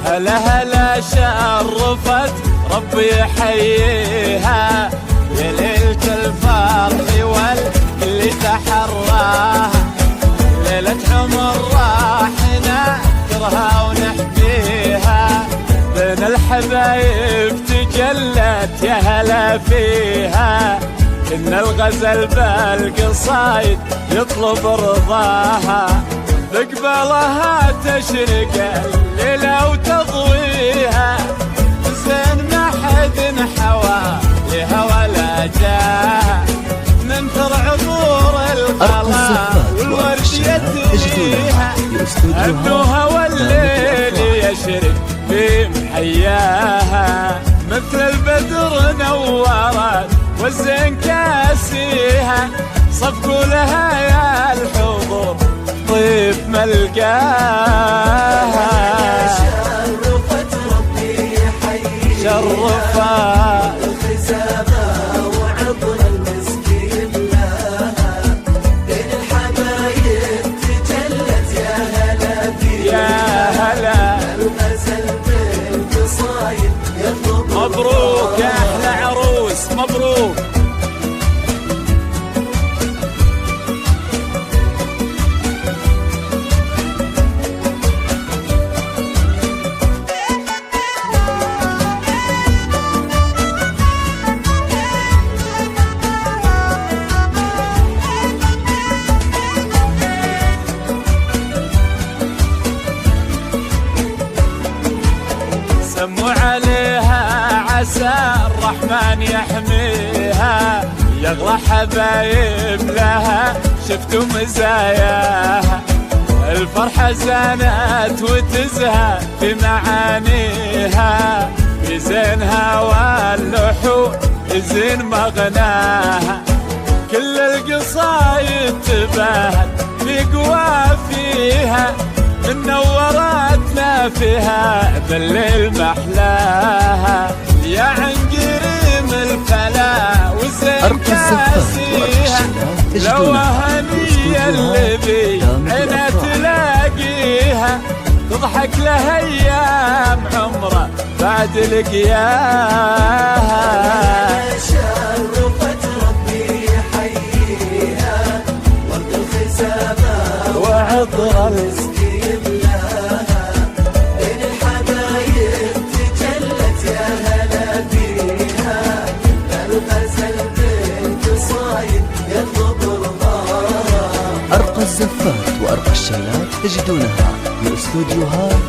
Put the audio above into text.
هلا هلا شرفت ربي يحييها يا ليلة الفرح واللي تحراها، ليلة عمر راح نذكرها ونحكيها، بين الحبايب تجلت يا هلا فيها، إن الغزل بالقصايد يطلب رضاها، بقبلها تشرق الليلة وتضويها، زين ما حد حوى لها ولا جاها، ننثر عبور الغلا والورد يدويها، أبنوها والليل يشرق في محياها، مثل البدر نورت والزين كاسيها، صفقوا لها يا الحضور ضيف ملقاها، شرفت ربي يحييها شرفها الخزامة وعطر المسك يملاها، بين الحبايب تجلت يا هلا فيها، يا هلا الغزل بالقصايد يطلب مبروك يا أحلى عروس مبروك. سموا عليها عسى الرحمن يحميها، يغلى حبايب لها شفتوا مزاياها، الفرحة زانت وتزهى في معانيها، في زينها واللحون يزين مغناها، كل القصايد تباهت في قوافيها، منوراتنا فيها بالليل محلاها، يا عنقريم الفلا وزين كاسيها، لو هنية اللي بي عينها تلاقيها، تضحك لها ايام عمره بعد لقياها، شرفت ربي يحييها ورد الخزامة وعطر المسك يملاها، بين الحبايب تجلت يا هلا فيها، الغزل بالقصايد يطلب رضاها. أرقى الزفات وأرقى الشيلات تجدونها من استوديوهات